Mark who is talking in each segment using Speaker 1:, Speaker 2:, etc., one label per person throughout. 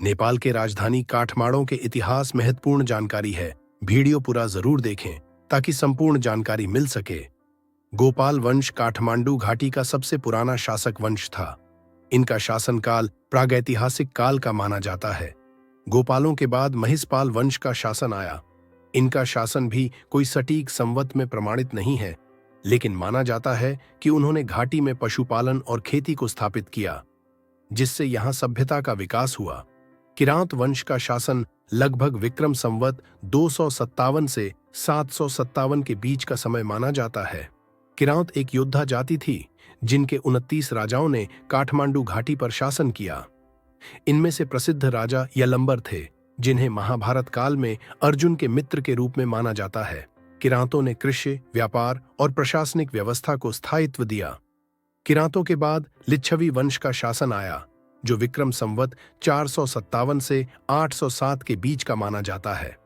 Speaker 1: नेपाल के राजधानी काठमांडू के इतिहास महत्वपूर्ण जानकारी है। वीडियो पूरा जरूर देखें ताकि संपूर्ण जानकारी मिल सके। गोपाल वंश काठमांडू घाटी का सबसे पुराना शासक वंश था। इनका शासनकाल प्रागैतिहासिक काल का माना जाता है। गोपालों के बाद महिषपाल वंश का शासन आया। इनका शासन भी कोई सटीक संवत में प्रमाणित नहीं है, लेकिन माना जाता है कि उन्होंने घाटी में पशुपालन और खेती को स्थापित किया, जिससे यहां सभ्यता का विकास हुआ। किरांत वंश का शासन लगभग विक्रम संवत 257 से 757 के बीच का समय माना जाता है। किरांत एक योद्धा जाति थी जिनके 29 राजाओं ने काठमांडू घाटी पर शासन किया। इनमें से प्रसिद्ध राजा यलंबर थे, जिन्हें महाभारत काल में अर्जुन के मित्र के रूप में माना जाता है। किरांतों ने कृषि, व्यापार और प्रशासनिक व्यवस्था को स्थायित्व दिया। किरांतों के बाद लिच्छवी वंश का शासन आया, जो विक्रम संवत 457 से 807 के बीच का माना जाता है।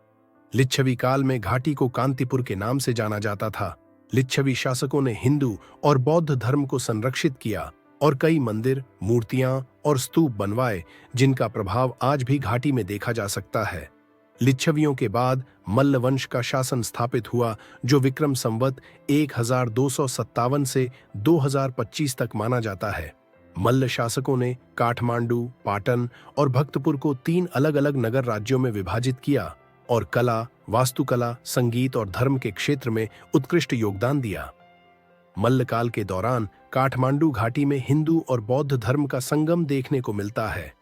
Speaker 1: लिच्छवी काल में घाटी को कांतिपुर के नाम से जाना जाता था। लिच्छवी शासकों ने हिंदू और बौद्ध धर्म को संरक्षित किया और कई मंदिर, मूर्तियां और स्तूप बनवाए, जिनका प्रभाव आज भी घाटी में देखा जा सकता है। लिच्छवियों के बाद मल्ल वंश का शासन स्थापित हुआ, जो विक्रम संवत 1257 से 2025 तक माना जाता है। मल्ल शासकों ने काठमांडू, पाटन और भक्तपुर को 3 अलग-अलग नगर राज्यों में विभाजित किया और कला, वास्तुकला, संगीत और धर्म के क्षेत्र में उत्कृष्ट योगदान दिया। मल्लकाल के दौरान काठमांडू घाटी में हिंदू और बौद्ध धर्म का संगम देखने को मिलता है।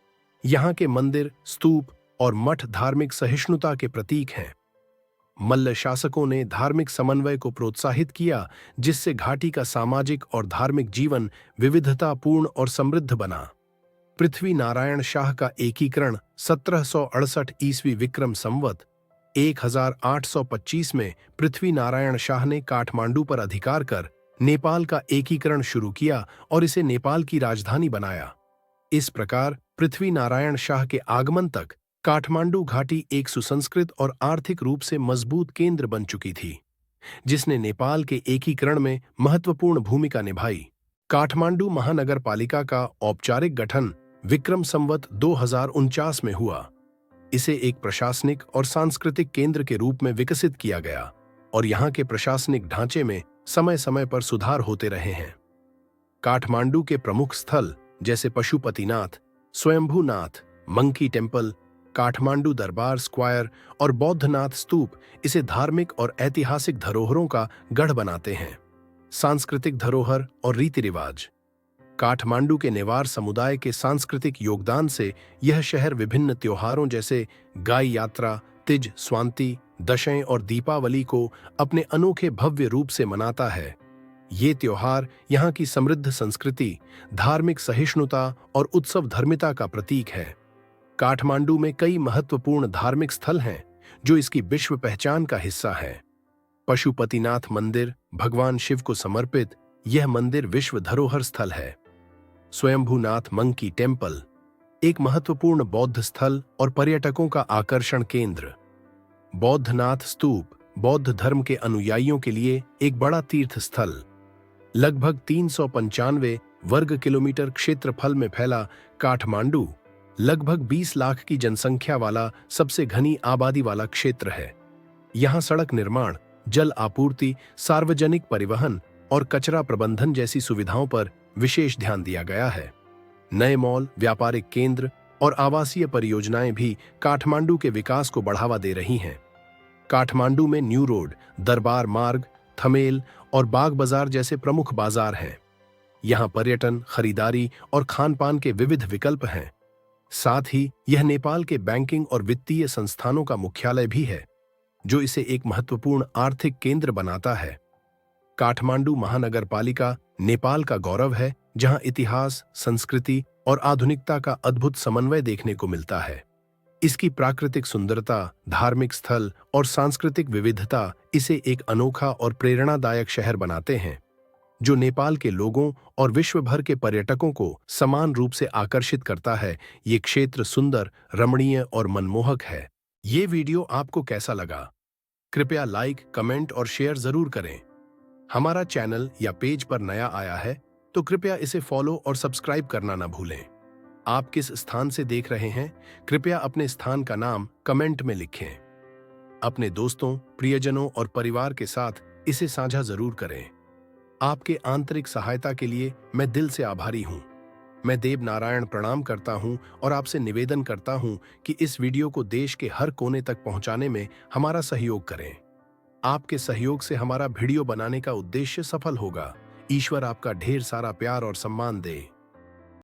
Speaker 1: यहाँ के मंदिर, स्तूप और मठ धार्मिक सहिष्णुता के प्रतीक हैं। मल्ल शासकों ने धार्मिक समन्वय को प्रोत्साहित किया, जिससे घाटी का सामाजिक और धार्मिक जीवन विविधतापूर्ण और समृद्ध बना। पृथ्वी नारायण शाह का एकीकरण 1768 ईस्वी विक्रम संवत 1825 में पृथ्वी नारायण शाह ने काठमांडू पर अधिकार कर नेपाल का एकीकरण शुरू किया और इसे नेपाल की राजधानी बनाया। इस प्रकार पृथ्वी नारायण शाह के आगमन तक काठमांडू घाटी एक सुसंस्कृत और आर्थिक रूप से मजबूत केंद्र बन चुकी थी, जिसने नेपाल के एकीकरण में महत्वपूर्ण भूमिका निभाई। काठमांडू महानगर पालिका का औपचारिक गठन विक्रम संवत 2049 में हुआ। इसे एक प्रशासनिक और सांस्कृतिक केंद्र के रूप में विकसित किया गया और यहाँ के प्रशासनिक ढांचे में समय समय पर सुधार होते रहे हैं। काठमांडू के प्रमुख स्थल जैसे पशुपतिनाथ, स्वयंभूनाथ, मंकी टेम्पल, काठमांडू दरबार स्क्वायर और बौद्धनाथ स्तूप इसे धार्मिक और ऐतिहासिक धरोहरों का गढ़ बनाते हैं। सांस्कृतिक धरोहर और रीति रिवाज। काठमांडू के नेवार समुदाय के सांस्कृतिक योगदान से यह शहर विभिन्न त्योहारों जैसे गाय यात्रा, तिज, स्वांति, दशैं और दीपावली को अपने अनोखे भव्य रूप से मनाता है। ये त्योहार यहाँ की समृद्ध संस्कृति, धार्मिक सहिष्णुता और उत्सव धर्मिता का प्रतीक है। काठमांडू में कई महत्वपूर्ण धार्मिक स्थल हैं, जो इसकी विश्व पहचान का हिस्सा है। पशुपतिनाथ मंदिर भगवान शिव को समर्पित यह मंदिर विश्व धरोहर स्थल है। स्वयंभूनाथ मंकी टेम्पल एक महत्वपूर्ण बौद्ध स्थल और पर्यटकों का आकर्षण केंद्र। बौद्धनाथ स्तूप बौद्ध धर्म के अनुयायियों के लिए एक बड़ा तीर्थ स्थल। लगभग 395 वर्ग किलोमीटर क्षेत्रफल में फैला काठमांडू लगभग 20 लाख की जनसंख्या वाला सबसे घनी आबादी वाला क्षेत्र है। यहाँ सड़क निर्माण, जल आपूर्ति, सार्वजनिक परिवहन और कचरा प्रबंधन जैसी सुविधाओं पर विशेष ध्यान दिया गया है। नए मॉल, व्यापारिक केंद्र और आवासीय परियोजनाएं भी काठमांडू के विकास को बढ़ावा दे रही हैं। काठमांडू में न्यू रोड, दरबार मार्ग, थमेल और बाग बाजार जैसे प्रमुख बाजार हैं। यहाँ पर्यटन, खरीदारी और खान-पान के विविध विकल्प हैं। साथ ही यह नेपाल के बैंकिंग और वित्तीय संस्थानों का मुख्यालय भी है, जो इसे एक महत्वपूर्ण आर्थिक केंद्र बनाता है। काठमांडू महानगर पालिका नेपाल का गौरव है, जहां इतिहास, संस्कृति और आधुनिकता का अद्भुत समन्वय देखने को मिलता है। इसकी प्राकृतिक सुंदरता, धार्मिक स्थल और सांस्कृतिक विविधता इसे एक अनोखा और प्रेरणादायक शहर बनाते हैं, जो नेपाल के लोगों और विश्व भर के पर्यटकों को समान रूप से आकर्षित करता है। ये क्षेत्र सुंदर, रमणीय और मनमोहक है। ये वीडियो आपको कैसा लगा? कृपया लाइक, कमेंट और शेयर जरूर करें। हमारा चैनल या पेज पर नया आया है तो कृपया इसे फॉलो और सब्सक्राइब करना न भूलें। आप किस स्थान से देख रहे हैं? कृपया अपने स्थान का नाम कमेंट में लिखें। अपने दोस्तों, प्रियजनों और परिवार के साथ इसे साझा जरूर करें। आपके आंतरिक सहायता के लिए मैं दिल से आभारी हूं। मैं देव नारायण प्रणाम करता हूं और आपसे निवेदन करता हूं कि इस वीडियो को देश के हर कोने तक पहुंचाने में हमारा सहयोग करें। आपके सहयोग से हमारा वीडियो बनाने का उद्देश्य सफल होगा। ईश्वर आपका ढेर सारा प्यार और सम्मान दे।